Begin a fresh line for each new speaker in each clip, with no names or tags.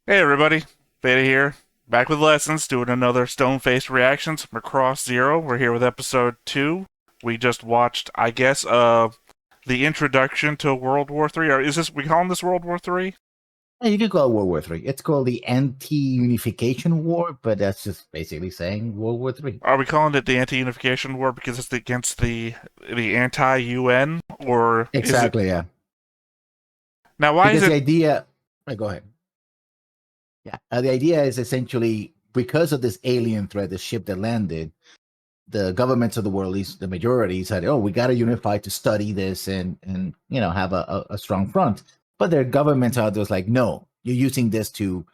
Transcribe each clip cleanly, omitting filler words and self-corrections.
Hey everybody, Beta here, back with lessons, doing another Stone-Faced Reactions, Macross Zero. We're here with episode 2. We just watched, I guess, the introduction to World War Three. Or is this, we calling this World War Three?
Yeah, you could call it World War Three. It's called the Anti-Unification War, but that's just basically saying World War Three.
Are we calling it the Anti-Unification War because it's against the anti-UN, or is it...
Exactly, yeah.
Now, why is
Because the
it...
idea, go ahead. Yeah, the idea is essentially because of this alien threat, the ship that landed, the governments of the world, at least the majority, said, "Oh, we got to unify to study this and have a strong front." But there are governments out there like, "No, you're using this to,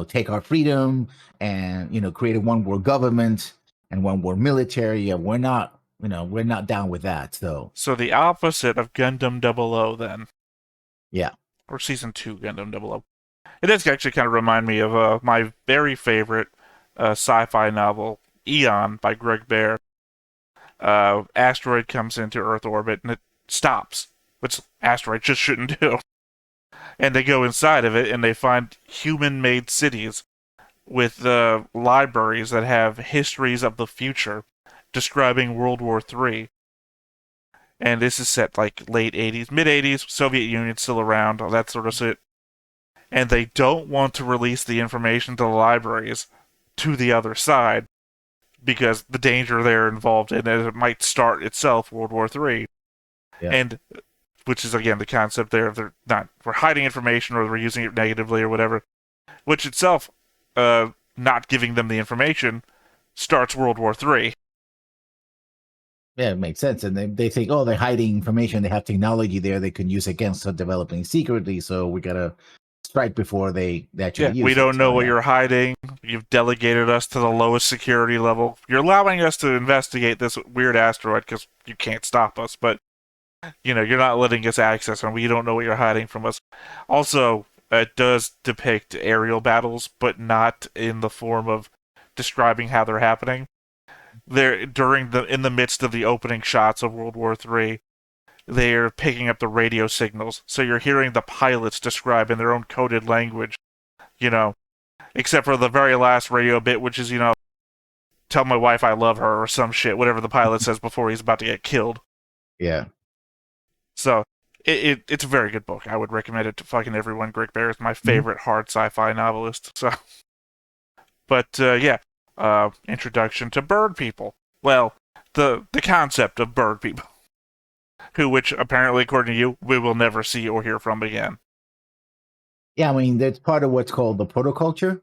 take our freedom and create a one world government and one world military. Yeah, we're not down with that." So
So the opposite of Gundam 00 then,
yeah,
or Season 2 Gundam 00. It does actually kind of remind me of my very favorite sci-fi novel, Eon by Greg Bear. Asteroid comes into Earth orbit and it stops, which asteroid just shouldn't do. And they go inside of it and they find human-made cities with libraries that have histories of the future describing World War III. And this is set like late 80s, mid 80s, Soviet Union still around, all that sort of shit. And they don't want to release the information to the libraries to the other side because the danger they're involved in, and it might start itself World War III.
yeah.
And which is again the concept there of they're not we're hiding information or we're using it negatively or whatever, which itself, not giving them the information starts World War III.
Yeah, it makes sense. And they think, oh, they're hiding information. They have technology there they can use against us developing secretly. So we got to strike before they actually
Yeah, we
use it.
don't know
So,
what
yeah.
you're hiding. You've delegated us to the lowest security level. You're allowing us to investigate this weird asteroid because you can't stop us, but you're not letting us access, and we don't know what you're hiding from us. Also, it does depict aerial battles, but not in the form of describing how they're happening. They're in the midst of the opening shots of World War III. They're picking up the radio signals, so you're hearing the pilots describe in their own coded language. You know, except for the very last radio bit, which is tell my wife I love her or some shit, whatever the pilot says before he's about to get killed.
Yeah.
So it's a very good book. I would recommend it to fucking everyone. Greg Bear is my
Mhm.
favorite hard sci-fi novelist. So, but yeah, introduction to bird people. Well, the concept of bird people, which apparently, according to you, we will never see or hear from again.
Yeah, I mean, that's part of what's called the protoculture.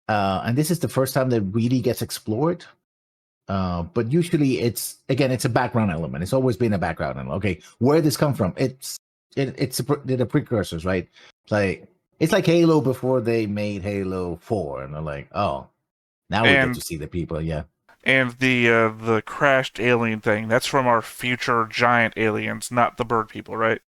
And this is the first time that really gets explored. But usually it's a background element. It's always been a background element. Okay, where did this come from? They're the precursors, right? It's like Halo before they made Halo 4, and they're like, oh, now we get
And
to see the people. Yeah.
the crashed alien thing, that's from our future giant aliens, not the bird people, right?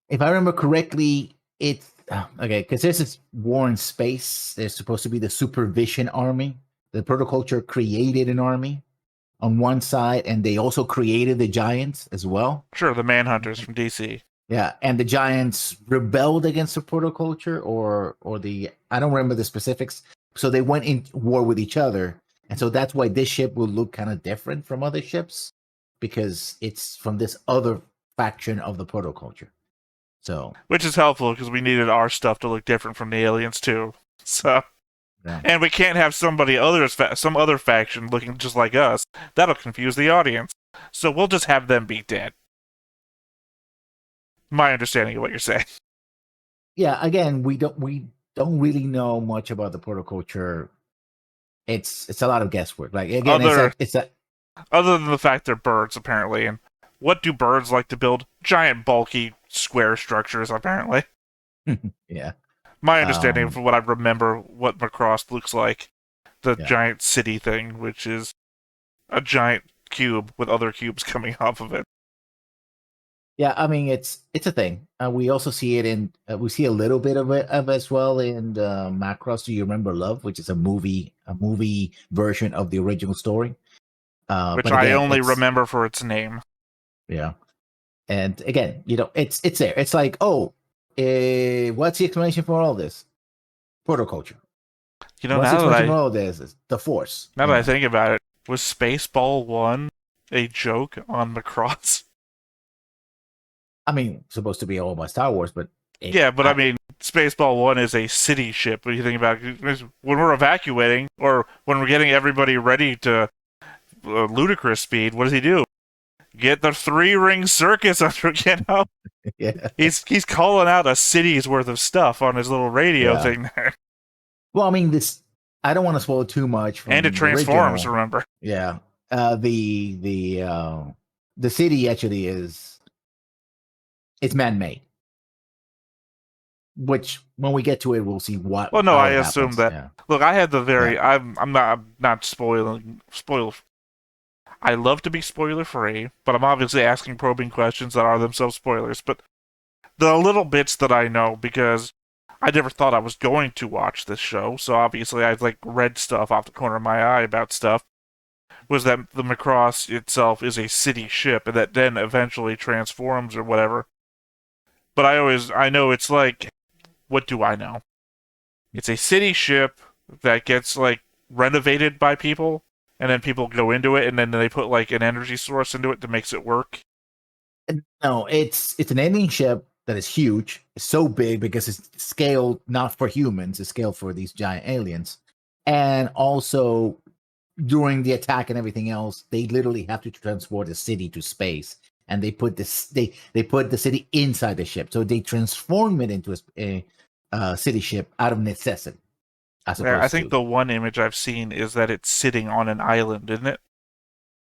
If I remember correctly, it's okay because there's this war in space. There's supposed to be the supervision army. The protoculture created an army on one side, and they also created the giants as well.
Sure, the Manhunters from DC.
Yeah, and the giants rebelled against the protoculture, or the I don't remember the specifics. So they went in war with each other, and so that's why this ship will look kind of different from other ships because it's from this other faction of the protoculture. So
Which is helpful because we needed our stuff to look different from the aliens too. So,
yeah.
and we can't have some other faction looking just like us. That'll confuse the audience. So we'll just have them be dead. My understanding of what you're saying.
Yeah, again, we don't really know much about the protoculture. It's a lot of guesswork. Like again, it's
Other
like it's a
other than the fact they're birds apparently, and what do birds like to build? Giant, bulky, square structures apparently.
yeah.
My understanding
Um
from what I remember, what Macross looks like, the
yeah.
giant city thing, which is a giant cube with other cubes coming off of it.
Yeah, I mean it's a thing. We also see it in we see a little bit of it of as well in Macross. Do you remember Love, which is a movie version of the original story?
Which
But
I
again,
only
it's
remember for its name.
yeah, and again, it's there. It's like, oh, What's the explanation for all this? Protoculture.
You know,
What's the explanation for all this? Is the Force.
now that I think about it, was Spaceball 1 a joke on Macross?
I mean, supposed to be all about Star Wars, but
Yeah, but I mean, Spaceball 1 is a city ship. What do you think about it? When we're evacuating, or when we're getting everybody ready to ludicrous speed, what does he do? Get the three-ring circus under,
yeah,
He's calling out a city's worth of stuff on his little radio
yeah.
thing there.
Well, I mean, this. I don't want to spoil too much from
And it
the
transforms,
original.
remember?
Yeah. The city actually is it's man-made, which when we get to it, we'll see what
Well, no,
how
I
it
assume
happens.
that.
Yeah.
Look, I had the very.
Yeah.
I'm not spoil. I love to be spoiler free, but I'm obviously asking probing questions that are themselves spoilers. But the little bits that I know, because I never thought I was going to watch this show, so obviously I've like read stuff off the corner of my eye about stuff, was that the Macross itself is a city ship and that then eventually transforms or whatever. But I know it's like, what do I know? It's a city ship that gets like renovated by people, and then people go into it, and then they put like an energy source into it that makes it work.
No, it's an alien ship that is huge. It's so big because it's scaled not for humans, it's scaled for these giant aliens. And also during the attack and everything else, they literally have to transport the city to space. And they put the city inside the ship. So they transform it into a city ship out of necessity, as
Yeah, I
opposed
think
to
the one image I've seen is that it's sitting on an island, isn't it?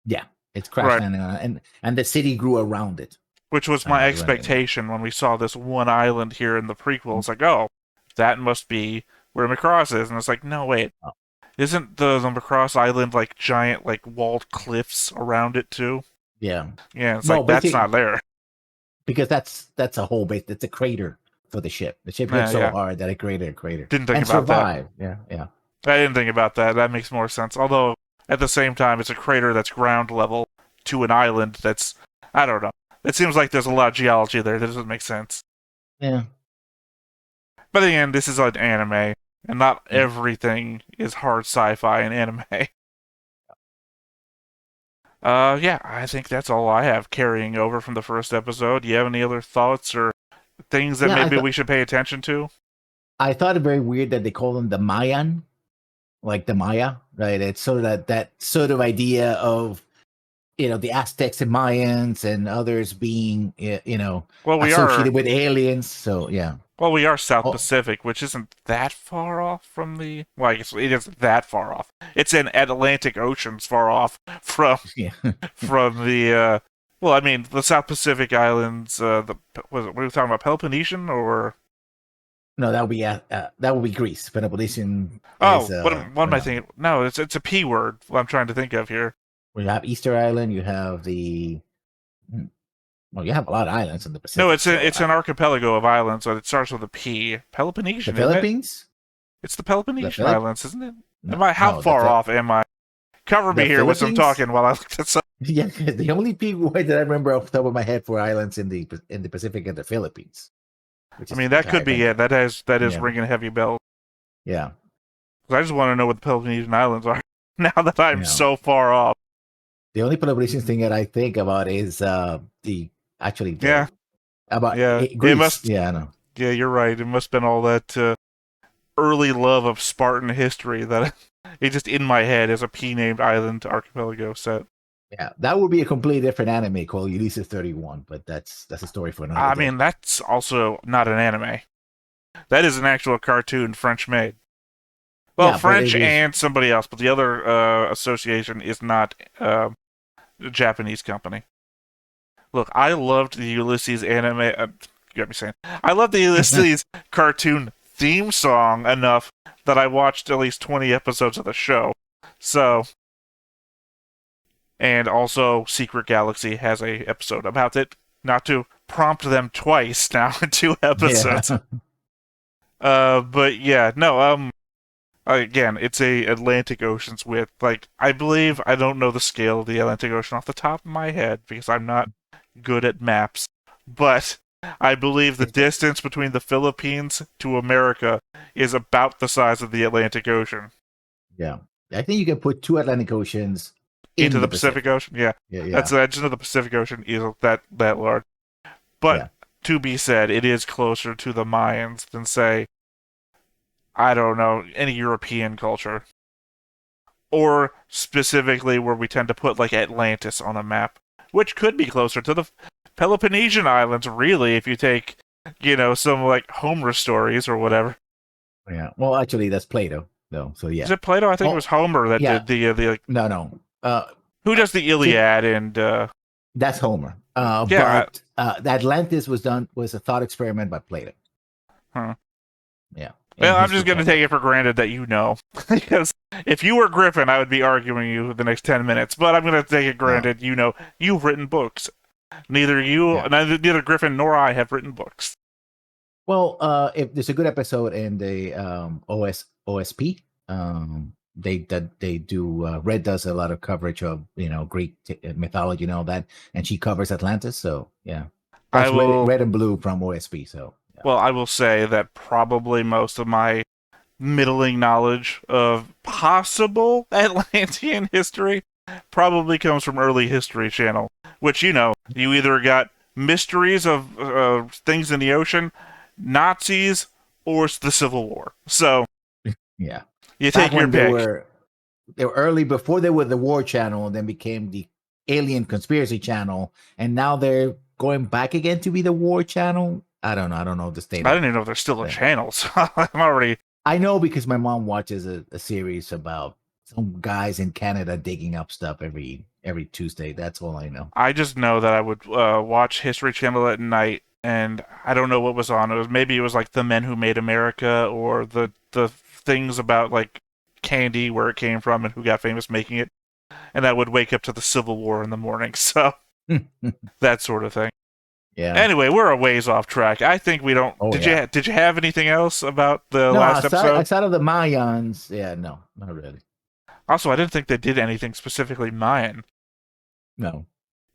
yeah, it's crash
Right.
landing on it, and the city grew around it.
Which was my
Eventually.
expectation when we saw this one island here in the prequel. It's like, oh, that must be where Macross is. And it's like, no, wait.
Oh,
Isn't the Macross Island like giant, like walled cliffs around it too?
yeah.
Yeah, it's
Well,
like, that's
basically,
not there.
because that's a whole base. It's a crater for the ship. The ship hit
Yeah,
so
yeah.
hard that it created a crater
Didn't think
and
about that.
survived. Yeah, yeah,
I didn't think about that. That makes more sense. Although, at the same time, it's a crater that's ground level to an island that's, I don't know. It seems like there's a lot of geology there. That doesn't make sense.
yeah.
But again, this is an anime, and not everything is hard sci-fi in anime. Yeah, I think that's all I have carrying over from the first episode. Do you have any other thoughts or things that
Yeah,
maybe we should pay attention to?
I thought it very weird that they call them the Mayan, like the Maya, right? It's sort of that sort of idea of the Aztecs and Mayans and others being
Well, we are
associated with aliens. So yeah.
we are South
Oh
Pacific, which isn't that far off from the. Well, I guess it isn't that far off. It's in Atlantic Ocean's far off from
yeah.
from the. Well, I mean, the South Pacific islands. What are we talking about? Peloponnesian or?
No, that would be Greece. Peloponnesian is
Oh, what am I thinking? No, it's a P word. What I'm trying to think of here.
when you have Easter Island, you have the well, you have a lot of islands in the
No,
Pacific. So
it's an archipelago of islands, so it starts with a P.
the
Peloponnesian, isn't it?
Philippines,
It's the
the
Peloponnesian
Philip,
Islands, isn't it?
no,
How
no,
far off am I? Cover me
the
here with some
Philippines.
talking while I look this up.
Yeah, the only people that I remember off the top of my head for islands in the Pacific are the Philippines, which
I
is
mean,
the
that could
entire
be it.
country.
That is
Yeah,
ringing heavy bells.
yeah,
I just want to know what the Peloponnesian Islands are. Now that I'm
yeah.
so far off.
The only Peloponnesian thing that I think about is the actually
Yeah,
the about
yeah. It
Greece.
must.
Yeah, I know.
Yeah, you're right. It must have been all that early love of Spartan history that it just in my head as a P named island archipelago set.
Yeah, that would be a completely different anime called Ulysses 31, but that's a story for another
I
day.
mean, that's also not an anime. That is an actual cartoon, French made. Well,
Yeah, but
French
it is.
and somebody else, but the other association is not a Japanese company. Look, I loved the Ulysses anime. You got me saying. I loved the Ulysses cartoon theme song enough that I watched at least 20 episodes of the show. So, and also Secret Galaxy has a episode about it. Not to prompt them twice now in 2 episodes.
Yeah.
But yeah, no, again, it's a Atlantic Ocean's width. Like, I believe I don't know the scale of the Atlantic Ocean off the top of my head because I'm not good at maps. But I believe the distance between the Philippines to America is about the size of the Atlantic Ocean.
Yeah. I think you can put two Atlantic Oceans
Into
in
the
the
Pacific
Pacific.
Ocean? Yeah.
Yeah,
That's
yeah,
the edge of the Pacific Ocean is that large. But
yeah.
to be said, it is closer to the Mayans than, say, I don't know, any European culture. Or specifically where we tend to put like Atlantis on a map, which could be closer to the Peloponnesian Islands, really, if you take, some like Homer stories or whatever.
Yeah. Well, actually, that's Plato, though. So
Is
yeah.
it Plato? I think it was
Oh,
Homer that
yeah.
did the like,
No, no.
who does the
See,
Iliad and
that's Homer.
yeah.
But the Atlantis was a thought experiment by Plato.
Huh.
Yeah, in
Well, I'm
his
just going to take
Republic.
it for granted that you know. Because if you were Griffin, I would be arguing you the next 10 minutes. But I'm going to take it
No.
granted you know. You've written books.
Yeah.
Neither Griffin nor I have written books.
Well, if there's a good episode in the OSP, they do Red does a lot of coverage of Greek mythology and all that, and she covers Atlantis. So yeah,
I
that's
will.
red and blue from OSP. So yeah.
Well, I will say that probably most of my middling knowledge of possible Atlantean history probably comes from early History Channel, which you either got mysteries of things in the ocean, Nazis, or the Civil War. So
Yeah,
you
back
take your
when they
pick.
were early before they were the War Channel, and then became the Alien Conspiracy Channel, and now they're going back again to be the War Channel. I don't know. I don't know the state
I
of
didn't even know there's still a
things.
channel, so I'm already.
I know because my mom watches a series about some guys in Canada digging up stuff every Tuesday. That's all I know.
I just know that I would watch History Channel at night, and I don't know what was on. Maybe it was like The Men Who Made America, or the things about like candy, where it came from, and who got famous making it. And I would wake up to the Civil War in the morning, so that sort of thing.
Yeah.
Anyway, we're a ways off track. I think we don't.
Oh
Did
yeah.
you have anything else about the
No,
last episode?
outside of the Mayans, yeah, no, not really.
Also, I didn't think they did anything specifically Mayan.
No,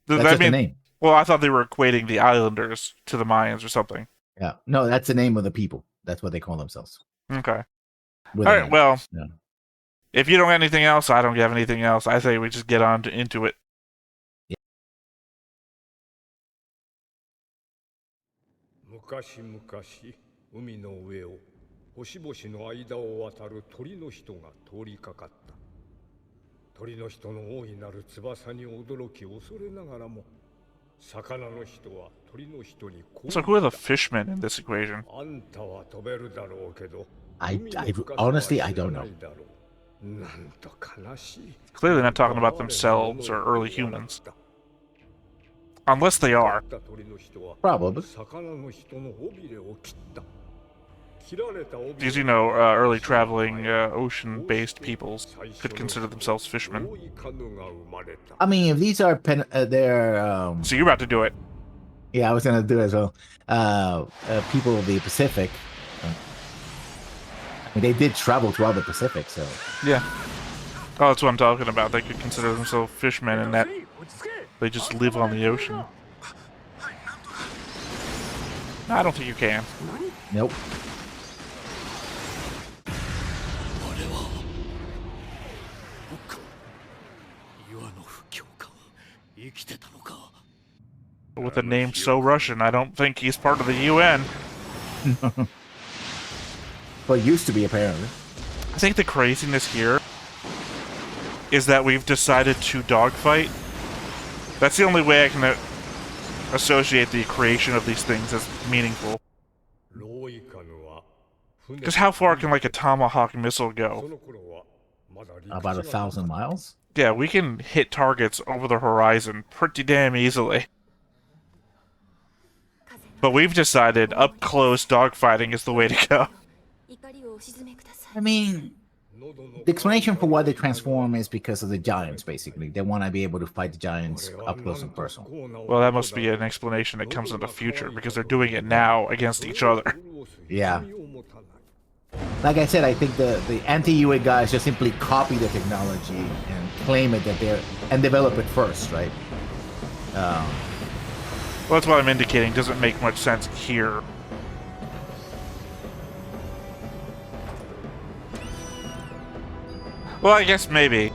that's
I
just the
mean,
name.
well, I thought they were equating the Islanders to the Mayans or something.
Yeah, no, that's the name of the people. That's what they call themselves.
Okay.
With
All
an
right.
M.
Well,
Yeah.
if you don't have anything else, I don't have anything else. I say we just get on into it.
昔々海の上を星々の間を渡る鳥の人が通りかかった。鳥の人の大いなる翼に驚き恐れながらも、魚の人は鳥の人にこう
So who are the fishmen in this equation?
あんたは飛べるだろうけど、
honestly I don't know.
なんと悲しい。
Clearly not talking about themselves or early humans. Unless they are.
Probably.
These, early traveling ocean-based peoples could consider themselves fishermen.
I mean, if these are they're
So you're about to do it.
yeah, I was gonna do it as well. People of the Pacific. I mean, they did travel throughout the Pacific, so
Yeah. Oh, that's what I'm talking about. They could consider themselves fishermen and that they just live on the ocean. I don't think you can.
nope.
With a name so Russian, I don't think he's part of the UN.
But used to be apparently.
I think the craziness here is that we've decided to dogfight. That's the only way I can associate the creation of these things as meaningful. Because how far can like a tomahawk missile go?
About 1,000 miles.
Yeah, we can hit targets over the horizon pretty damn easily. But we've decided up close dogfighting is the way to go.
I mean, the explanation for why they transform is because of the giants, basically. They want to be able to fight the giants up close and personal.
Well, that must be an explanation that comes in the future, because they're doing it now against each other.
Yeah. Like I said, I think the anti-UA guys just simply copy the technology and claim it and develop it first, right?
Well, that's what I'm indicating. Doesn't make much sense here. Well, I guess maybe.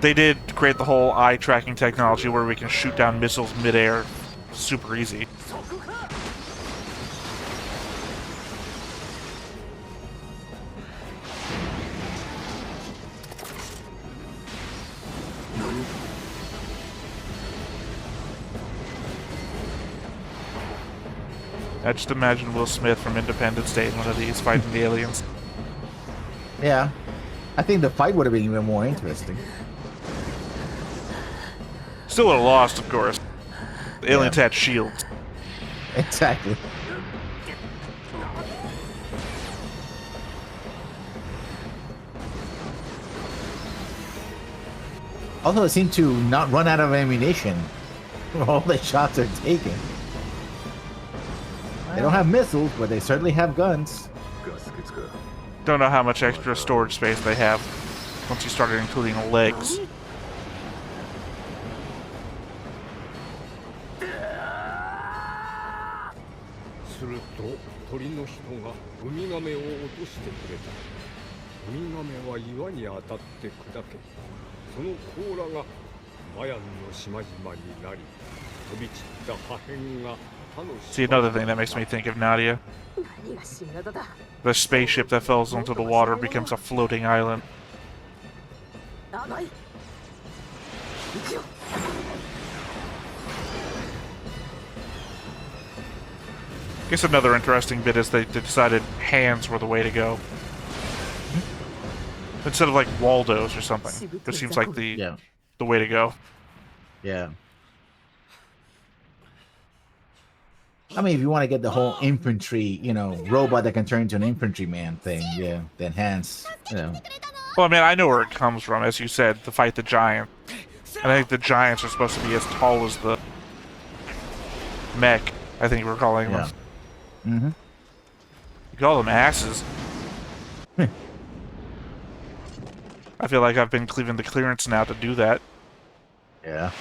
They did create the whole eye tracking technology where we can shoot down missiles midair super easy. I just imagine Will Smith from Independence Day in one of these fighting the aliens.
Yeah. I think the fight would have been even more interesting.
Still would have lost, of course. The aliens
Yeah.
had shields.
Exactly. Also, it seemed to not run out of ammunition. All the shots are taken. They don't have missiles, but they certainly have guns.
Don't know how much extra storage space they have once you started including legs.
すると鳥の人がウミガメを落としてくれた。ウミガメは岩に当たって砕け、その甲羅がマヤンの島々になり、飛び散った破片が他の
See, another thing that makes me think of Nadia. The spaceship that falls into the water becomes a floating island. Guess another interesting bit is they decided hands were the way to go. Instead of like Waldos or something. This seems like the way to go.
Yeah. I mean, if you want to get the whole infantry, robot that can turn into an infantryman thing, yeah, then hands,
Well, I mean, I know where it comes from, as you said, to fight the giant. And I think the giants are supposed to be as tall as the mech, I think we're calling them.
Mm-hmm.
You call them asses. I feel like I've been cleaving the clearance now to do that.
Yeah.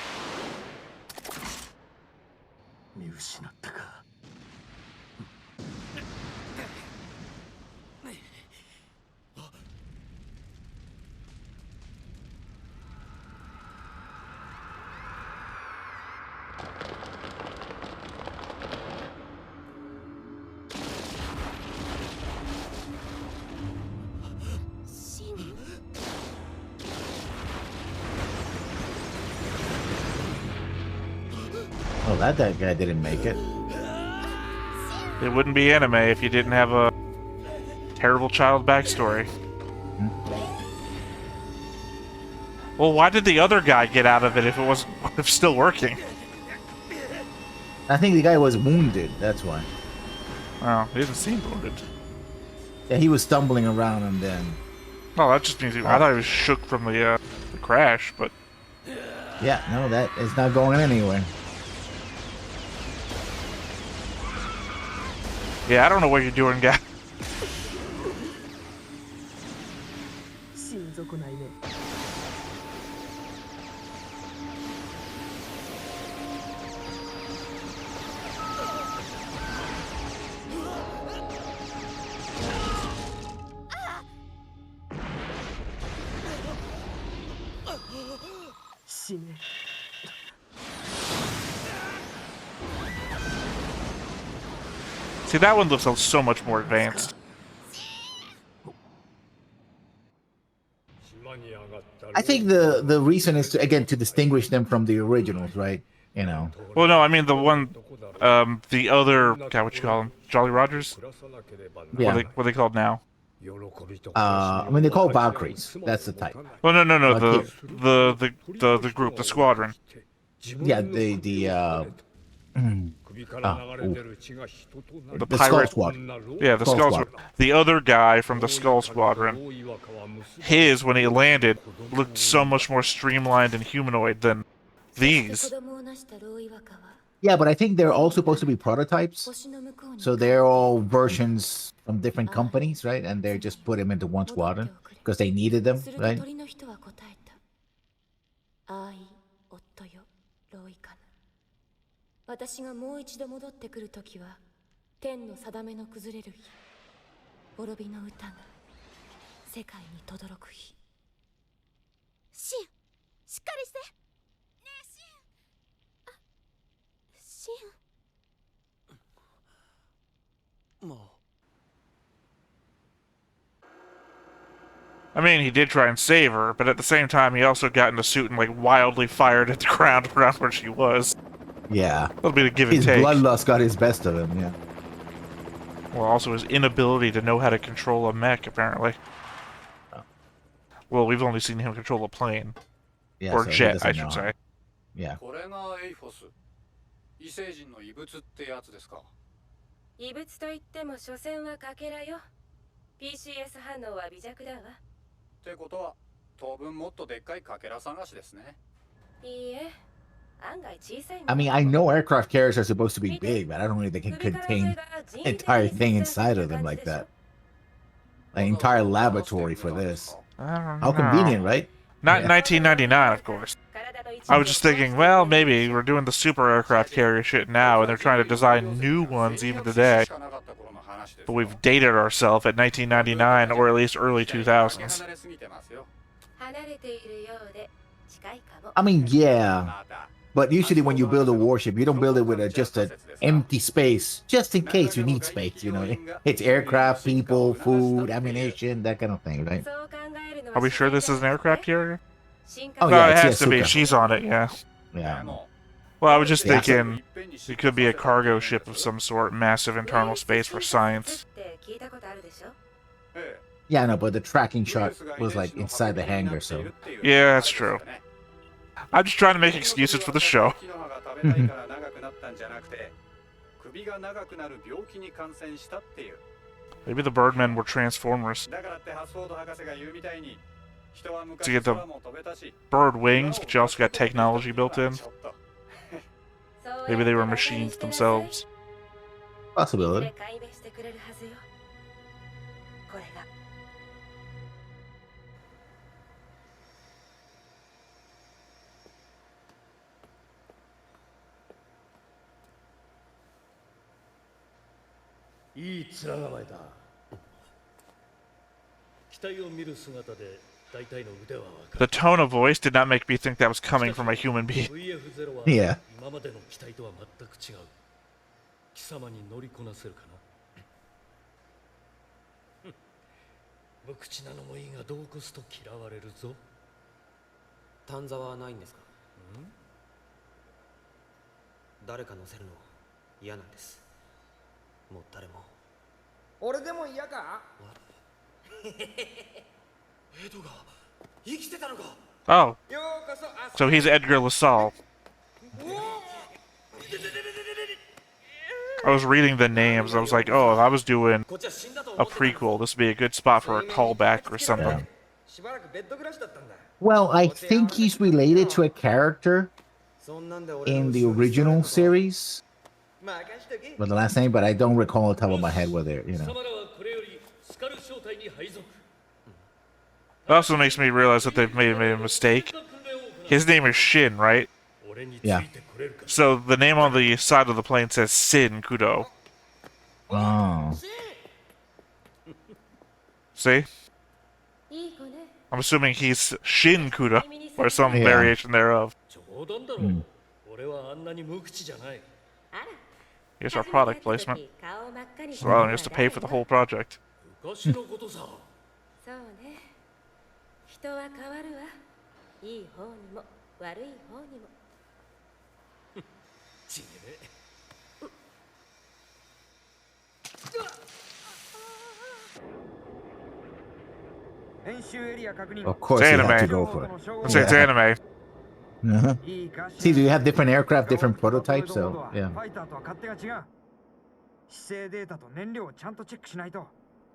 Oh, that guy didn't make it.
It wouldn't be anime if you didn't have a terrible child backstory. Well, why did the other guy get out of it if it was still working?
I think the guy was wounded, that's why.
Oh, he didn't seem wounded.
Yeah, he was stumbling around and then...
Oh, that just means I thought he was shook from the crash, but...
Yeah, no, that is not going anywhere.
Yeah, I don't know what you're doing, guy. See, that one looks so much more advanced.
I think the reason is to distinguish them from the originals, right?
Well, no, I mean the one, the other, God, what you call them? Jolly Rogers?
Yeah.
What are they called now?
I mean, they're called Valkyries. That's the type.
Well, no, the group, the squadron.
Yeah, the
pirate
Skull Squadron.
Yeah, the Skull Squadron. The other guy from the Skull Squadron, his, when he landed, looked so much more streamlined and humanoid than these.
Yeah, but I think they're all supposed to be prototypes. So they're all versions from different companies, right? And they're just put them into one squadron because they needed them, right?
私がもう一度戻ってくるときは、天の定めの崩れる日、滅びの歌が世界に轟く日。シン、しっかりして。ねえ、シン。あ、シン。もう。
I mean, he did try and save her, but at the same time, he also got in a suit and like wildly fired at the ground around where she was.
Yeah.
That'll be the give and
His
take.
bloodlust got his best of him, yeah.
Well, also his inability to know how to control a mech, apparently.
Oh.
Well, we've only seen him control a plane.
Yeah,
Or
so he
jet,
doesn't
I
know
should
how.
say.
Yeah.
これがエイフォス。異星人の異物ってやつですか。
異物といっても所詮はかけらよ。PCS 反応は微弱だわ。
ってことは、当分もっとでっかいかけら探しですね。
いいえ、案外小さいもの。
I mean, I know aircraft carriers are supposed to be big, but I don't think they can contain an entire thing inside of them like that. An entire laboratory for this.
I don't
How
know.
convenient, right?
Not in
Yeah.
1999, of course. I was just thinking, well, maybe we're doing the super aircraft carrier shit now, and they're trying to design new ones even today. But we've dated ourselves at 1999, or at least early 2000s.
I mean, yeah. But usually when you build a warship, you don't build it with just an empty space, just in case you need space, you know. It's aircraft, people, food, ammunition, that kind of thing, right?
Are we sure this is an aircraft carrier?
Oh,
No,
yeah,
it
it's
has to be.
Yasuka.
She's on it, yeah.
Yeah.
Well, I was just
Yeah.
thinking it could be a cargo ship of some sort, massive internal space for science.
Yeah, no, but the tracking shot was like inside the hangar, so.
Yeah, that's true. I'm just trying to make excuses for the show. Maybe the Birdmen were Transformers. To get the bird wings, but you also got technology built in. Maybe they were machines themselves.
Possibility.
The tone of voice did not make me think that was coming from a human being.
Yeah.
今までの期待とは全く違う。貴様に乗りこなせるかな。無口なのもいいがどうこすと嫌われるぞ。
短座はないんですか？誰か乗せるの嫌なんです。もう誰も。
俺でも嫌か？
エドが生きてたのか。
Oh,
ようこそ。
so he's Edgar LaSalle. I was reading the names. I was like, oh, if I was doing a prequel, this would be a good spot for a callback or something.
しばらくベッド暮らしだったんだ。
Well, I think he's related to a character in the original series.
任しとけ。
But the last name, but I don't recall on top of my head whether, you
貴
know.
様らはこれよりスカル小隊に配属。
It also makes me realize that they've made a mistake. His name is Shin, right?
俺につ
Yeah.
いてくれるか。
So the name on the side of the plane says Sin Kudo.
Oh.
See? I'm assuming he's Shin Kudo, or some
Yeah.
variation thereof.
冗談だろ。俺はあんなに無口じゃない。
Here's our product placement. So allowing us to pay for the whole project.
昔のことさ。
そうね。人は変わるわ。いい方にも悪い方にも。
ちげえ。
編集エリア確認。
Of course, you have to
Anime.
go for it.
Let's say it's anime.
Uh-huh.
いいか？
See, do you have different aircraft, different prototypes? So,
フ
yeah.
ァイターとは勝手が違う。姿勢データと燃料をちゃんとチェックしないと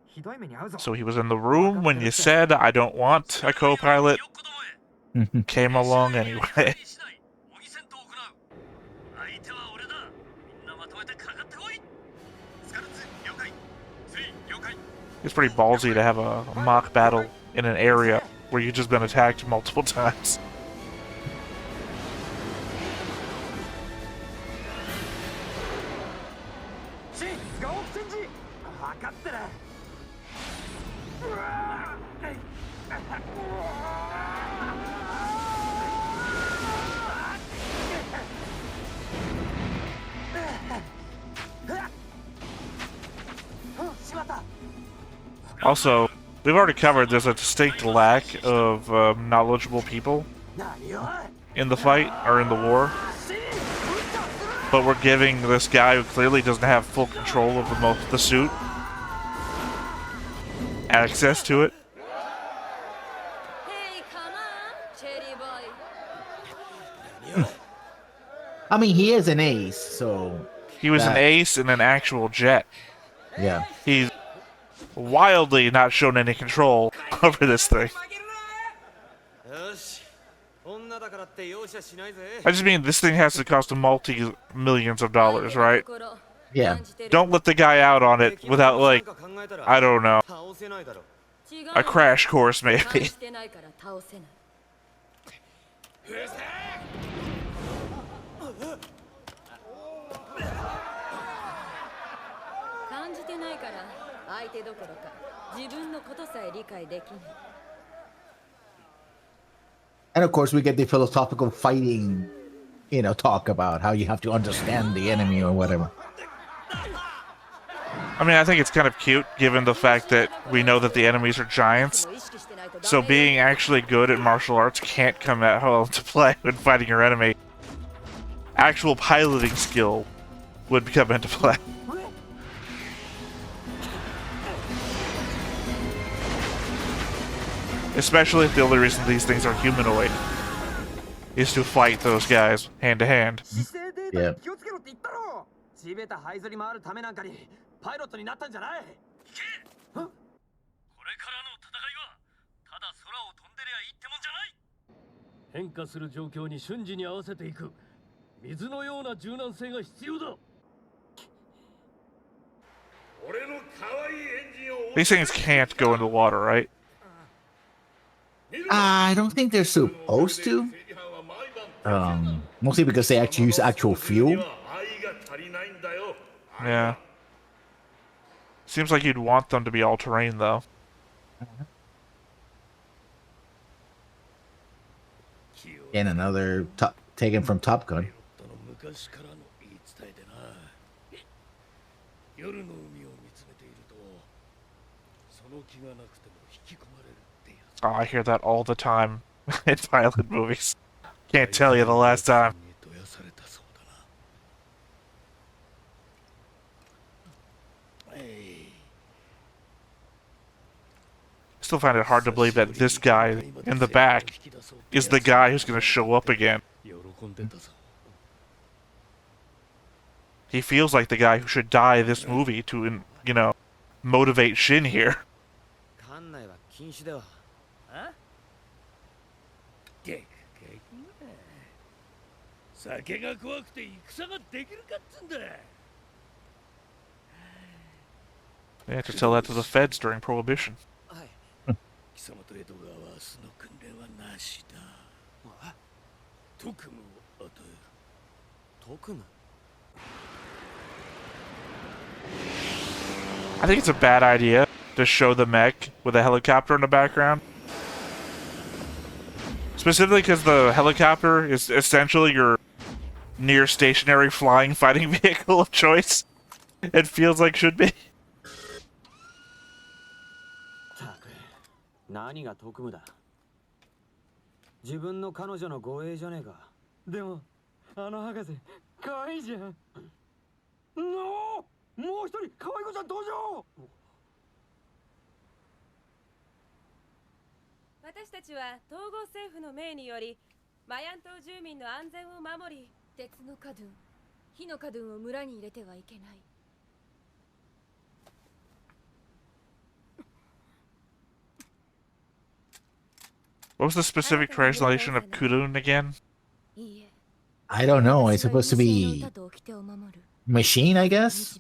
ひどい目に遭うぞ。
So he was in the room when you said, I don't want a co-pilot. Came along anyway. It's pretty ballsy to have a mock battle in an area where you've just been attacked multiple times. Also, we've already covered there's a distinct lack of knowledgeable people in the fight, or in the war. But we're giving this guy who clearly doesn't have full control of the suit access to it.
Hey, come on, cherry boy.
I mean, he is an ace, so
He was an
that-
ace in an actual jet.
yeah.
He's wildly not shown any control over this thing. I just mean this thing has to cost multi-millions of dollars, right?
Yeah.
Don't let the guy out on it without, like, I don't know, a crash course maybe.
And of course, we get the philosophical fighting, talk about how you have to understand the enemy or whatever.
I mean, I think it's kind of cute, given the fact that we know that the enemies are giants. So being actually good at martial arts can't come at home to play when fighting your enemy. Actual piloting skill would come into play. Especially if the only reason these things are humanoid is to fight those guys hand to hand.
Yeah.
地べた這いずり回るためなんかにパイロットになったんじゃない。
これからの戦いはただ空を飛んでりゃいいってもんじゃない。変化する状況に瞬時に合わせていく水のような柔軟性が必要だ。
These things can't go into water, right?
I don't think they're supposed to. Mostly because they actually use actual fuel.
Yeah. Seems like you'd want them to be all-terrain, though.
And another taken from Top Gun.
Oh, I hear that all the time in pilot movies. Can't tell you the last time. Still find it hard to believe that this guy in the back is the guy who's going to show up again. He feels like the guy who should die this movie to, motivate Shin here. They had to tell that to the feds during Prohibition. I think it's a bad idea to show the mech with a helicopter in the background. Specifically because the helicopter is essentially your near stationary flying fighting vehicle of choice. It feels like should be.
何が特務だ。自分の彼女の護衛じゃねえか。でもあの博士可愛いじゃん。もう一人可愛い子ちゃん登場。
私たちは統合政府の命によりマヤン島住民の安全を守り、鉄のカドゥン、火のカドゥンを村に入れてはいけない。
What was the specific translation of Kudun again?
I don't know. It's supposed to be machine, I guess?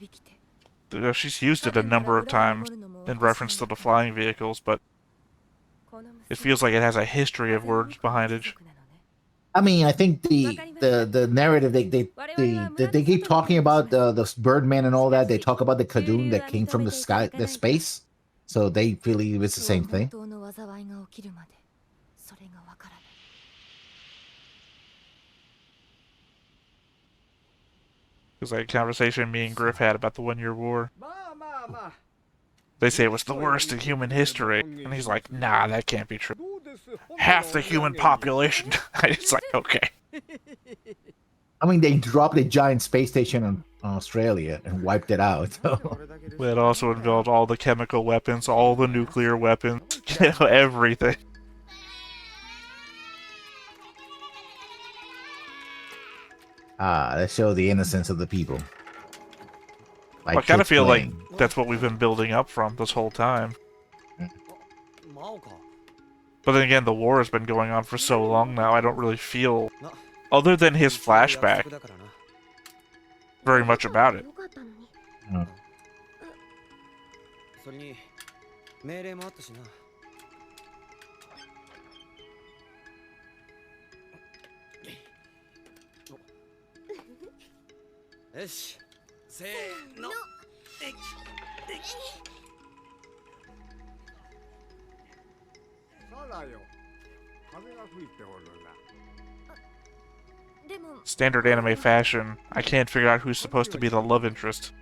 She's used it a number of times in reference to the flying vehicles, but it feels like it has a history of words behind it.
I mean, I think the narrative they keep talking about the Birdman and all that. They talk about the Kadun that came from the sky, the space. So they believe it's the same thing.
It was like a conversation me and Griff had about the 1 Year War.
まあまあまあ。
They say it was the worst in human history. And he's like, nah, that can't be true. Half the human population. It's like, okay.
I mean, they dropped a giant space station on Australia and wiped it out. So.
It also involved all the chemical weapons, all the nuclear weapons, everything.
That show the innocence of the people.
I kind of feel like that's what we've been building up from this whole time. But then again, the war has been going on for so long now, I don't really feel, other than his flashback, very much about it.
Mm.
Standard anime fashion, I can't figure out who's supposed to be the love interest.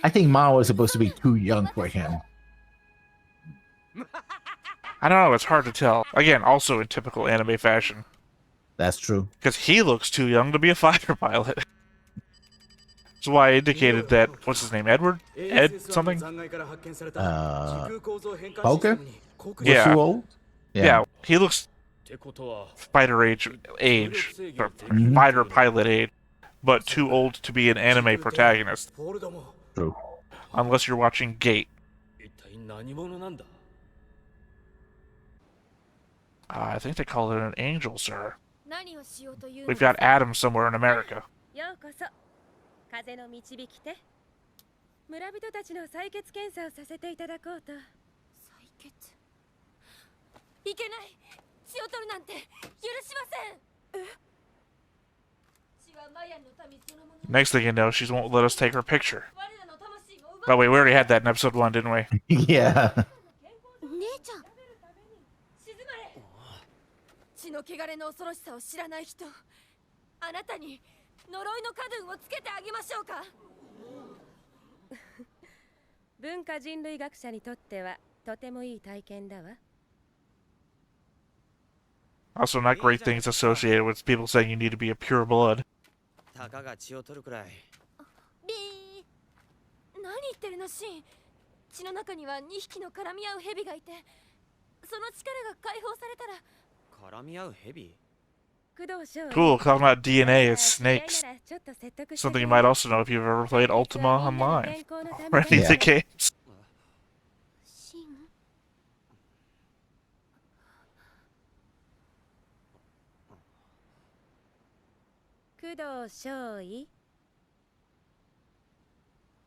I think Mao is supposed to be too young for him.
I don't know, it's hard to tell. Again, also in typical anime fashion.
That's true.
Because he looks too young to be a fighter pilot. That's why I indicated that, what's his name, Edward? Ed something?
Poker?
Yeah.
Too old?
Yeah, he looks fighter age, or fighter pilot age, but too old to be an anime protagonist.
True.
Unless you're watching Gate. I think they call it an angel, sir. We've got Adam somewhere in America.
風の導き手村人たちの採血検査をさせていただこうと採血いけない血を取るなんて許しません血はマヤンの民そのもの
Next thing you know, she won't let us take her picture. Oh wait, we already had that in episode 1, didn't we?
Yeah.
姉ちゃん静まれ血の汚れの恐ろしさを知らない人あなたに呪いのカドゥンをつけてあげましょうか文化人類学者にとってはとてもいい体験だわ
Also, not great things associated with people saying you need to be a pure blood.
たかが血を取るくらい。
ビー何言ってるのシン血の中には2匹の絡み合う蛇がいてその力が解放されたら
絡み合う蛇
Cool, talking about DNA as snakes. Something you might also know if you've ever played Ultima Online. Or any of the games.
工藤少尉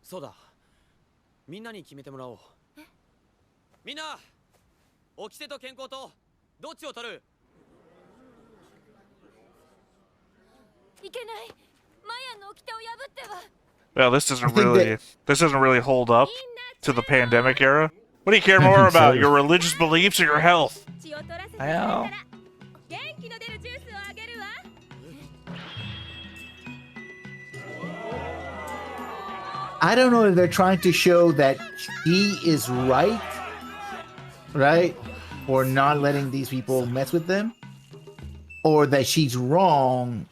そうだみんなに決めてもらおうみんな掟と健康とどっちを取る
いけないマヤンの掟を破っては
Well, this doesn't really hold up to the pandemic era. What do you care more about, your religious beliefs or your health? Well,
I don't know if they're trying to show that he is right, for not letting these people mess with them, or that she's wrong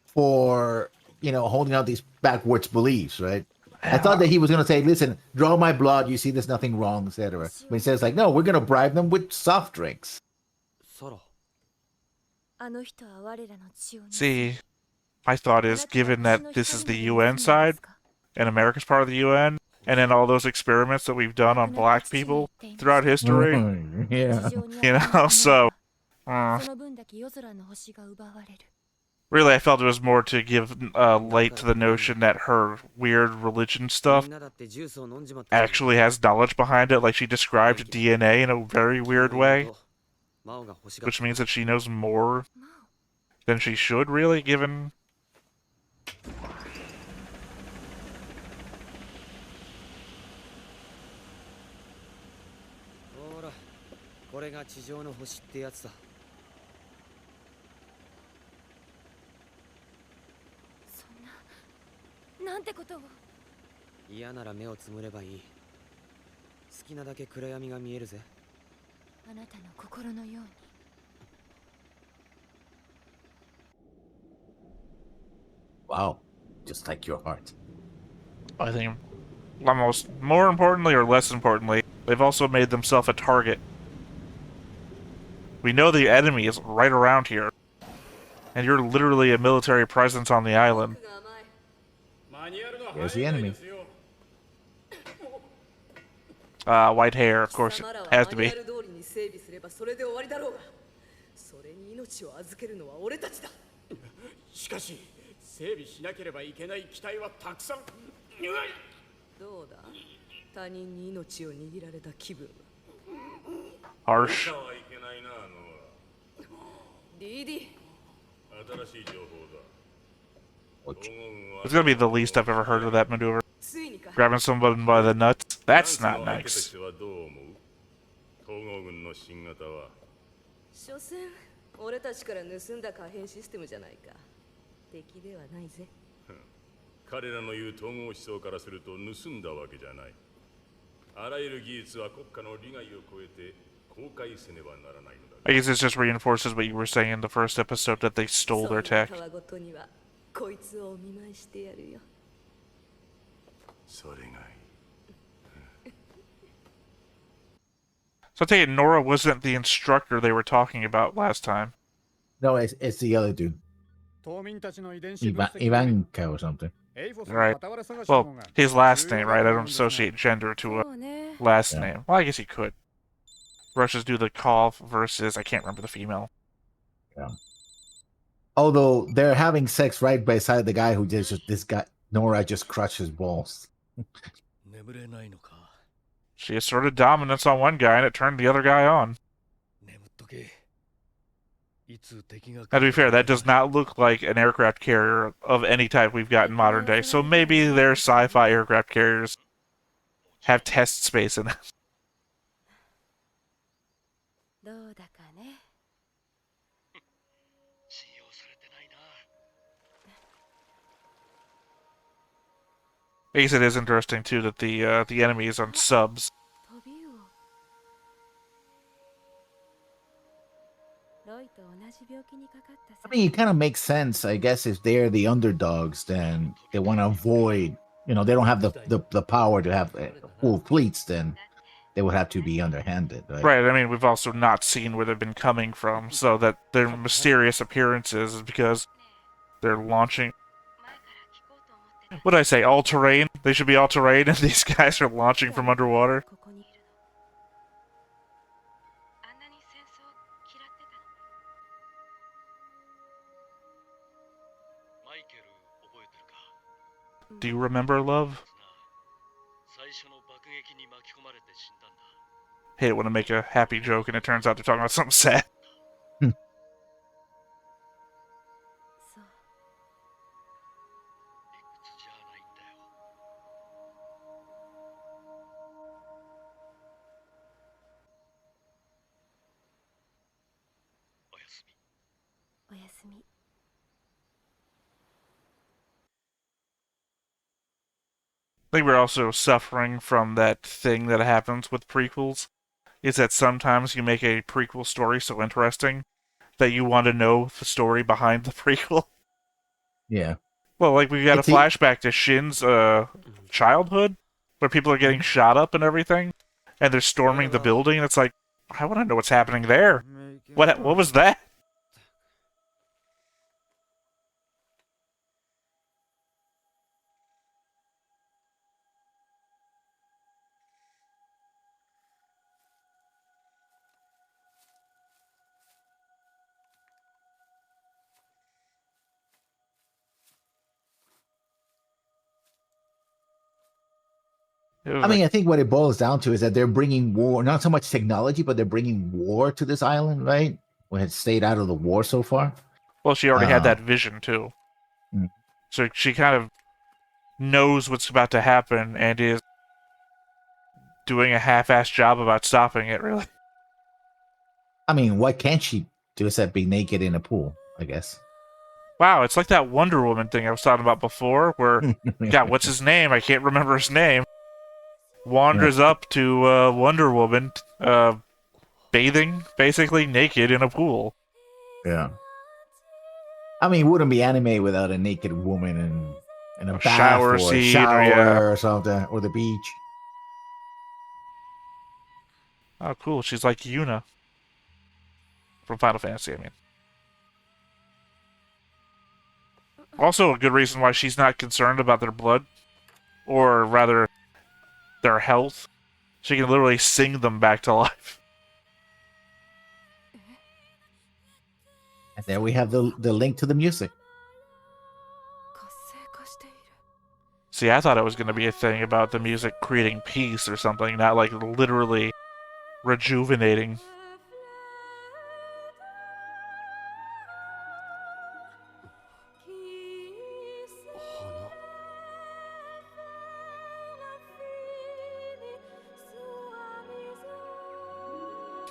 for, holding out these backwards beliefs, right? I thought that he was going to say, listen, draw my blood, you see there's nothing wrong, etc. But he says, like, no, we're going to bribe them with soft drinks.
see, my thought is, given that this is the UN side, and America's part of the UN, and then all those experiments that we've done on black people throughout history,
Yeah.
so... Really, I felt it was more to give light to the notion that her weird religion stuff actually has knowledge behind it, like she described DNA in a very weird way, which means that she knows more than she should, really, given...
嫌なら目をつむればいい。好きなだけ暗闇が見えるぜ。
あなたの心のように。
Wow, just like your heart.
I think almost more importantly or less importantly, they've also made themselves a target. We know the enemy is right around here, and you're literally a military presence on the island.
There's the enemy.
White hair, of course, it has to be.
しかし整備しなければいけない機体はたくさん。
どうだ、他人に命を握られた気分は。
Harsh.
ディディ。
It's gonna be the least I've ever heard of that maneuver. Grabbing someone by the nuts. That's not nice.
所詮俺たちから盗んだ可変システムじゃないか。敵ではないぜ。
彼らの言う統合思想からすると盗んだわけじゃない。あらゆる技術は国家の利害を超えて公開せねばならないのだ。
I guess this just reinforces what you were saying in the first episode that they stole their tech.
川ごとにはこいつをお見舞いしてやるよ。
それがいい。
So I take it Nora wasn't the instructor they were talking about last time.
No, it's the other dude. Ivanka or something.
Right. Well, his last name, right? I don't associate gender to a last name. Well, I guess he could. Russians do the call versus, I can't remember the female.
Yeah. Although they're having sex right beside the guy who just this guy Nora just crushed his balls.
She asserted dominance on one guy and it turned the other guy on. Now, to be fair, that does not look like an aircraft carrier of any type we've got in modern day, so maybe their sci-fi aircraft carriers have test space in it. I guess it is interesting too that the enemy is on subs.
I mean, it kind of makes sense, I guess. If they're the underdogs, then they want to avoid. You know, they don't have the power to have full fleets. Then they would have to be underhanded, right?
Right. I mean, we've also not seen where they've been coming from, so that their mysterious appearances is because they're launching. What did I say? All terrain? They should be all terrain, and these guys are launching from underwater. Do you remember, love? Hate it when I make a happy joke and it turns out they're talking about something sad. I think we're also suffering from that thing that happens with prequels, is that sometimes you make a prequel story so interesting that you want to know the story behind the prequel.
Yeah.
Well, like we got a flashback to Shin's childhood, where people are getting shot up and everything, and they're storming the building, and it's like, I want to know what's happening there. What was that?
I mean, I think what it boils down to is that they're bringing war, not so much technology, but they're bringing war to this island, right? When it's stayed out of the war so far.
Well, she already had that vision, too. So she kind of knows what's about to happen and is doing a half-assed job about stopping it, really.
I mean, what can she do except be naked in a pool, I guess?
Wow, it's like that Wonder Woman thing I was talking about before, where, God, what's his name? I can't remember his name. Wanders up to Wonder Woman, bathing, basically naked in a pool.
Yeah. I mean, it wouldn't be anime without a naked woman in a bath
shower
or a
scene,
shower or something, or the beach.
Oh, cool. She's like Yuna from Final Fantasy, I mean. Also, a good reason why she's not concerned about their blood, or rather, their health. She can literally sing them back to life.
And there we have the link to the music.
See, I thought it was going to be a thing about the music creating peace or something, not like literally rejuvenating.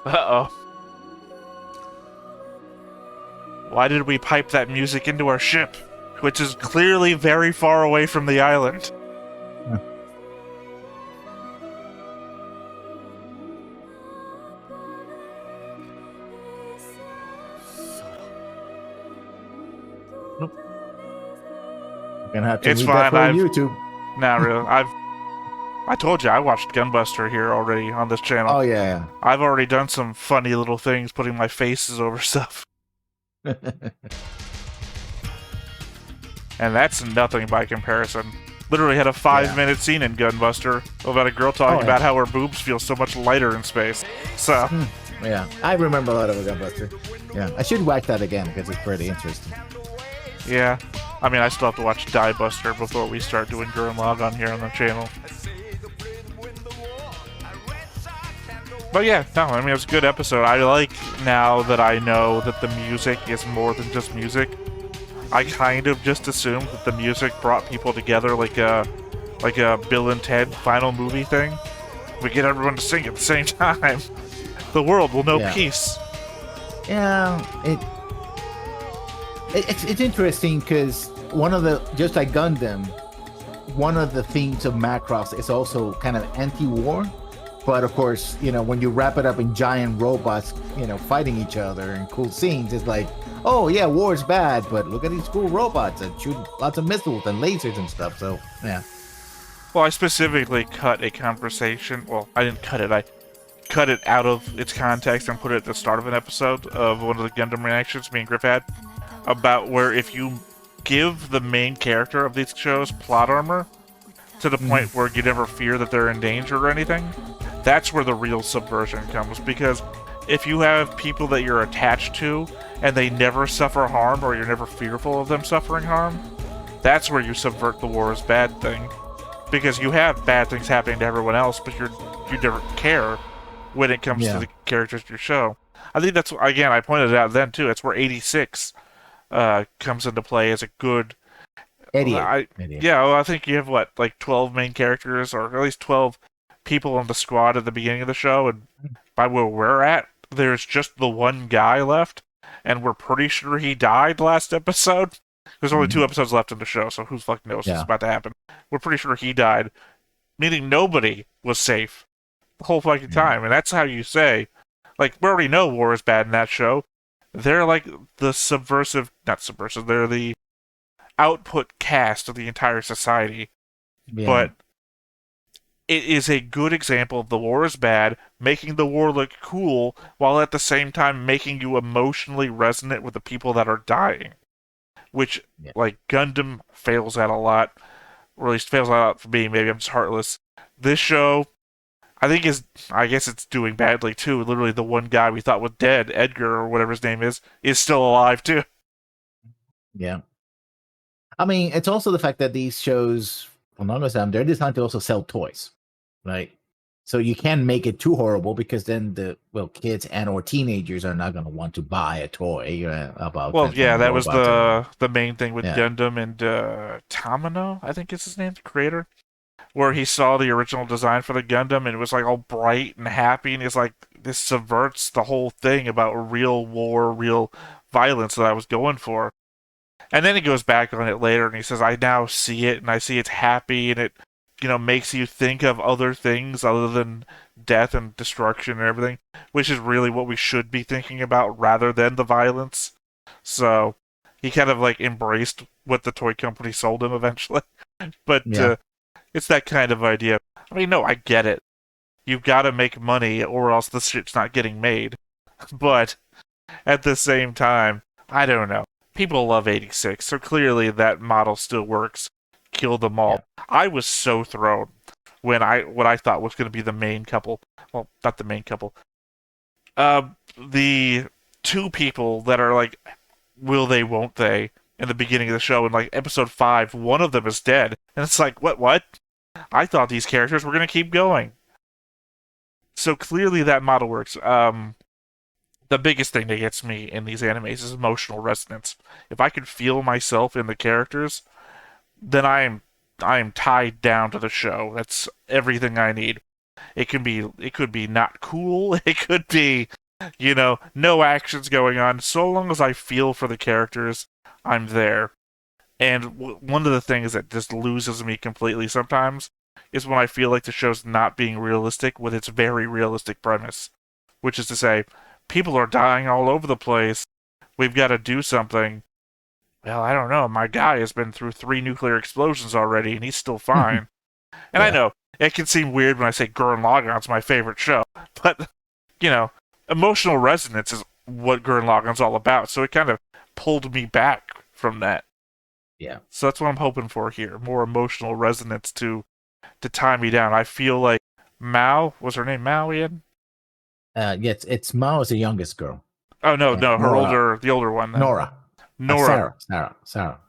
Uh-oh. Why did we pipe that music into our ship, which is clearly very far away from the island?
Nope. You're gonna have to
It's
read
fine.
that for YouTube.
Nah, really. I told you I watched Gunbuster here already on this channel.
Oh yeah.
I've already done some funny little things, putting my faces over stuff. And that's nothing by comparison. Literally had a 5-minute scene in Gunbuster about a girl talking about how her boobs feel so much lighter in space. So,
Yeah, I remember a lot of Gunbuster. Yeah, I should watch that again because it's pretty interesting.
yeah. I mean, I still have to watch Die Buster before we start doing Gurren Lagann here on the channel. But yeah, no, I mean, it was a good episode. I like, now that I know that the music is more than just music, I kind of just assumed that the music brought people together like a Bill and Ted final movie thing. We get everyone to sing at the same time. The world will know peace.
Yeah, it's interesting because one of the, just like Gundam, one of the themes of Macross is also kind of anti-war. But of course, when you wrap it up in giant robots, fighting each other and cool scenes, it's like, oh yeah, war's bad, but look at these cool robots that shoot lots of missiles and lasers and stuff. So yeah.
Well, I specifically cut a conversation. Well, I didn't cut it. I cut it out of its context and put it at the start of an episode of one of the Gundam reactions me and Griff had, about where if you give the main character of these shows plot armor to the point where you never fear that they're in danger or anything, that's where the real subversion comes. Because if you have people that you're attached to and they never suffer harm, or you're never fearful of them suffering harm, that's where you subvert the war is bad thing. Because you have bad things happening to everyone else, but you never care when it comes to the characters of your show. I think that's, again, I pointed it out then too, that's where 86 comes into play as a good...
88.
Yeah, well, I think you have, what, like 12 main characters, or at least 12 people on the squad at the beginning of the show, and by where we're at, there's just the one guy left, and we're pretty sure he died last episode. There's only 2 episodes left in the show, so who the fuck knows what's about to happen. We're pretty sure he died, meaning nobody was safe the whole fucking time, and that's how you say, like, we already know war is bad in that show. They're like the they're the output cast of the entire society. But it is a good example of the war is bad, making the war look cool, while at the same time making you emotionally resonant with the people that are dying. Which, like, Gundam fails at a lot, or at least fails a lot for me. Maybe I'm just heartless. This show, I guess it's doing badly too. Literally, the one guy we thought was dead, Edgar or whatever his name is still alive too.
Yeah. I mean, it's also the fact that these shows, well, not only them, they're designed to also sell toys, right? So you can make it too horrible, because then kids and or teenagers are not going to want to buy a toy about.
Well, yeah, that was
robots
the main thing with Gundam and Tamino, I think is his name, the creator, where he saw the original design for the Gundam and it was like all bright and happy, and he's like, this subverts the whole thing about real war, real violence that I was going for. And then he goes back on it later and he says, I now see it and I see it's happy and it, makes you think of other things other than death and destruction and everything, which is really what we should be thinking about rather than the violence. So he kind of like embraced what the toy company sold him eventually. But
Yeah.
it's that kind of idea. I mean, no, I get it. You've got to make money or else the shit's not getting made. But at the same time, I don't know. People love 86, so clearly that model still works. Kill them all.
Yeah.
I was so thrown when what I thought was going to be the main couple. Well, not the main couple. The two people that are like, will they, won't they, in the beginning of the show, in like episode 5, one of them is dead. And it's like, what? I thought these characters were going to keep going. So clearly that model works. The biggest thing that gets me in these animes is emotional resonance. If I can feel myself in the characters, then I am tied down to the show. That's everything I need. It could be not cool. It could be, no actions going on. So long as I feel for the characters, I'm there. And one of the things that just loses me completely sometimes is when I feel like the show's not being realistic with its very realistic premise, which is to say, people are dying all over the place. We've got to do something. Well, I don't know. My guy has been through 3 nuclear explosions already, and he's still fine. And I know, it can seem weird when I say Gurren Lagann's my favorite show, but, emotional resonance is what Gurren Lagann's all about, so it kind of pulled me back from that.
Yeah.
So that's what I'm hoping for here. More emotional resonance to tie me down. I feel like Mao, was her name Mao, Ian?
Yes, it's Mao is the youngest girl.
Oh, no,
Nora.
the older one. Then.
Nora. Sarah.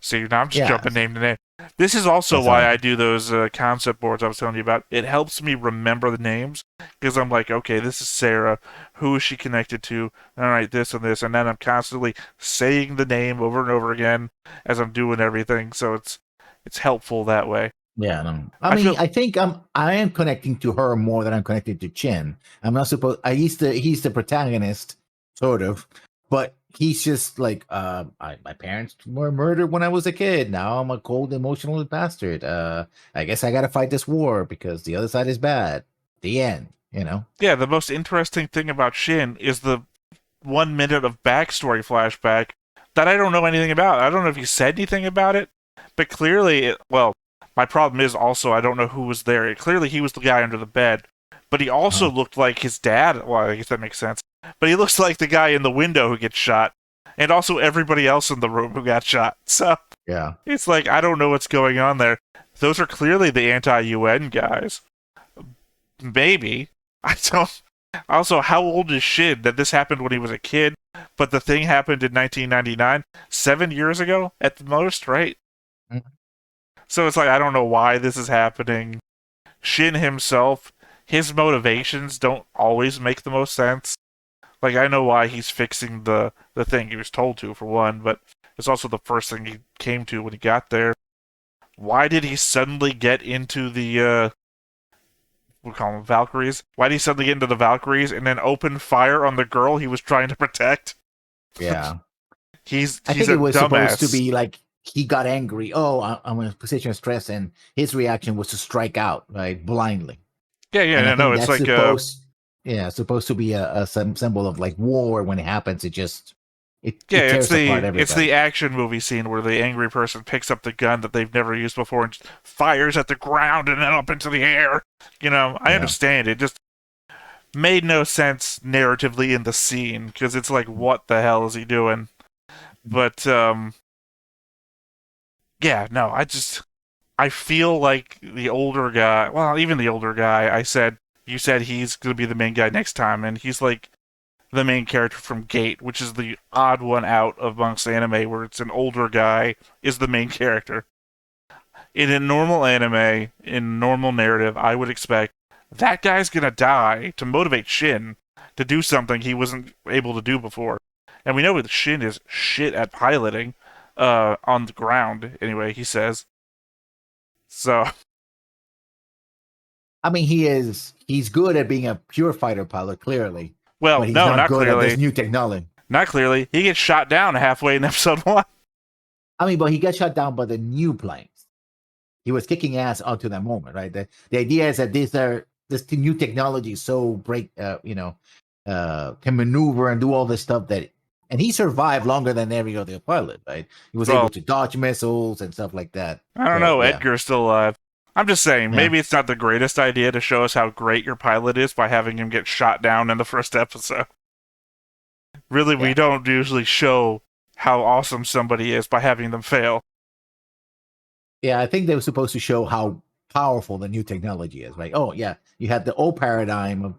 See, now I'm just jumping name to name. This is also why I do those concept boards I was telling you about. It helps me remember the names, because I'm like, okay, this is Sarah. Who is she connected to? All right, this and this. And then I'm constantly saying the name over and over again as I'm doing everything, so it's helpful that way.
Yeah, no. I think I am connecting to her more than I'm connected to Chin. I'm not supposed. He's the protagonist, sort of, but he's just like, my parents were murdered when I was a kid. Now I'm a cold, emotional bastard. I guess I gotta fight this war because the other side is bad. The end.
Yeah, the most interesting thing about Shin is the 1 minute of backstory flashback that I don't know anything about. I don't know if he said anything about it, but clearly, my problem is also I don't know who was there. Clearly, he was the guy under the bed, but he also looked like his dad. Well, I guess that makes sense. But he looks like the guy in the window who gets shot, and also everybody else in the room who got shot. So
yeah,
it's like I don't know what's going on there. Those are clearly the anti-UN guys. Maybe. I don't. Also, how old is Shin that this happened when he was a kid, but the thing happened in 1999, 7 years ago at the most, right?
Mm-hmm.
So it's like, I don't know why this is happening. Shin himself, his motivations don't always make the most sense. Like, I know why he's fixing the thing he was told to, for one, but it's also the first thing he came to when he got there. Why did he suddenly get into the, we call them Valkyries? Why did he suddenly get into the Valkyries and then open fire on the girl he was trying to protect?
Yeah.
He's
I think
a
it was
dumbass.
supposed to be like, he got angry. Oh, I'm in a position of stress, and his reaction was to strike out, right, blindly.
Yeah, no, it's like
supposed to be a symbol of like war. When it happens, it tears apart everybody.
It's the action movie scene where the angry person picks up the gun that they've never used before and just fires at the ground and then up into the air. I understand it. Just made no sense narratively in the scene because it's like, what the hell is he doing? But yeah, no, I feel like the older guy, well, even the older guy, you said he's going to be the main guy next time, and he's like the main character from Gate, which is the odd one out amongst anime where it's an older guy is the main character. In a normal anime, in normal narrative, I would expect that guy's going to die to motivate Shin to do something he wasn't able to do before. And we know that Shin is shit at piloting on the ground, anyway, he says. So,
I mean, he's good at being a pure fighter pilot, clearly.
Well,
but he's
no, not
good
clearly.
At this new technology.
Not clearly. He gets shot down halfway in episode 1.
I mean, but he got shot down by the new planes. He was kicking ass up to that moment, right? The idea is that this new technology is so can maneuver and do all this stuff and he survived longer than every other pilot, right? He was able to dodge missiles and stuff like that.
I don't know. Edgar's still alive. I'm just saying, maybe it's not the greatest idea to show us how great your pilot is by having him get shot down in the first episode. Really, we don't usually show how awesome somebody is by having them fail.
Yeah, I think they were supposed to show how powerful the new technology is, right? Oh, yeah, you had the old paradigm of,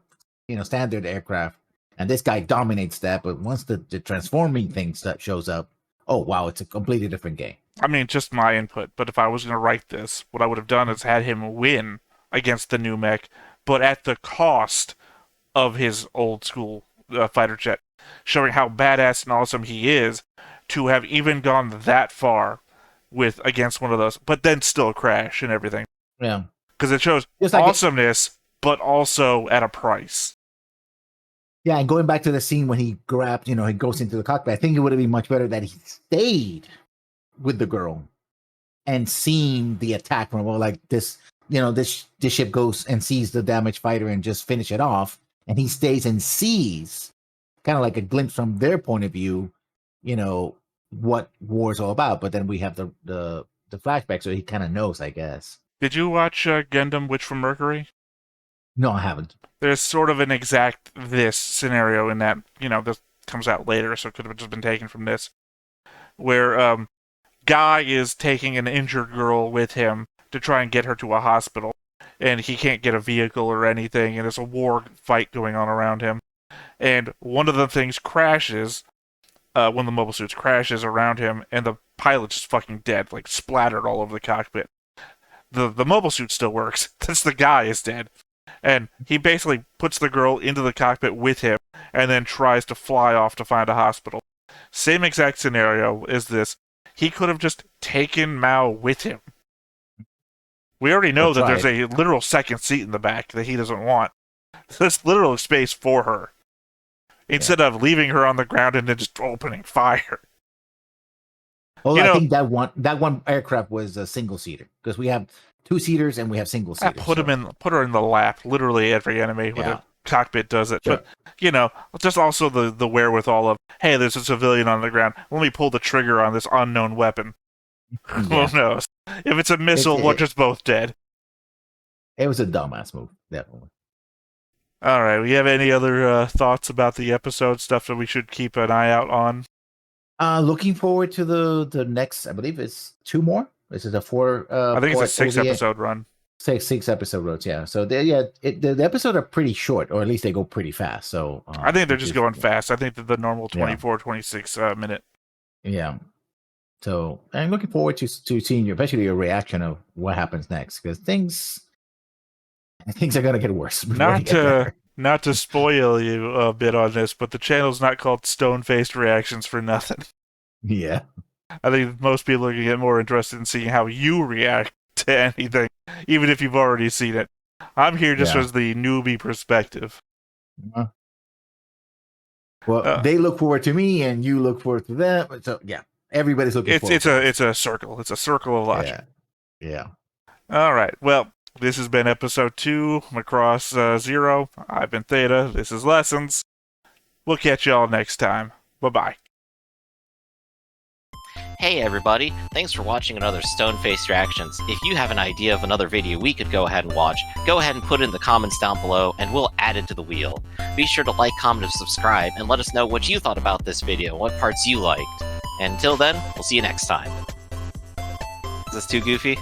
standard aircraft, and this guy dominates that. But once the transforming thing shows up, oh, wow, it's a completely different game.
I mean, just my input, but if I was going to write this, what I would have done is had him win against the new mech, but at the cost of his old school fighter jet, showing how badass and awesome he is to have even gone that far against one of those, but then still crash and everything.
Yeah.
Because it shows awesomeness, but also at a price.
Yeah, and going back to the scene when he grabbed, he goes into the cockpit, I think it would have been much better that he stayed with the girl and seen the attack from, this ship goes and sees the damaged fighter and just finish it off, and he stays and sees kind of like a glimpse from their point of view, what war's all about. But then we have the flashback, so he kind of knows, I guess.
Did you watch Gundam Witch from Mercury?
No, I haven't.
There's sort of an exact this scenario in that, this comes out later, so it could have just been taken from this, where Guy is taking an injured girl with him to try and get her to a hospital, and he can't get a vehicle or anything, and there's a war fight going on around him. And one of the things crashes, one of the mobile suits crashes around him, and the pilot's just fucking dead, splattered all over the cockpit. The mobile suit still works, since the guy is dead. And he basically puts the girl into the cockpit with him, and then tries to fly off to find a hospital. Same exact scenario as this. He could have just taken Mao with him. We already know that there's a literal second seat in the back that he doesn't want. There's literal space for her. Instead of leaving her on the ground and then just opening fire.
Well, I think that one aircraft was a single-seater, because we have two-seaters and we have single-seaters.
Put her in the lap. Literally every enemy with a cockpit does it.
Sure.
But, just also the wherewithal of, hey, there's a civilian on the ground. Let me pull the trigger on this unknown weapon.
Yeah.
Who knows? If it's a missile, we're just both dead.
It was a dumbass move, definitely.
All right. We have any other thoughts about the episode, stuff that we should keep an eye out on?
Looking forward to the next, I believe it's 2 more. This is a 4.
I think it's a 6-episode run.
6 episode runs, yeah. So the episodes are pretty short, or at least they go pretty fast. So
I think they're just going fast. I think that the normal 24, 26 minute.
Yeah. So I'm looking forward to seeing especially your reaction of what happens next, because things are gonna get worse.
Not to spoil you a bit on this, but the channel's not called Stone-Faced Reactions for nothing.
Yeah.
I think most people are going to get more interested in seeing how you react to anything, even if you've already seen it. I'm here just as the newbie perspective.
Well, they look forward to me, and you look forward to them. So, yeah, everybody's looking forward to it.
It's a circle. It's a circle of logic.
Yeah.
All right. Well, this has been episode 2, Macross 0. I've been Theta. This is Lessons. We'll catch y'all next time. Bye-bye.
Hey everybody, thanks for watching another Stone-Faced Reactions. If you have an idea of another video we could go ahead and watch, go ahead and put it in the comments down below and we'll add it to the wheel. Be sure to like, comment, and subscribe, and let us know what you thought about this video and what parts you liked. And until then, we'll see you next time. Is this too goofy?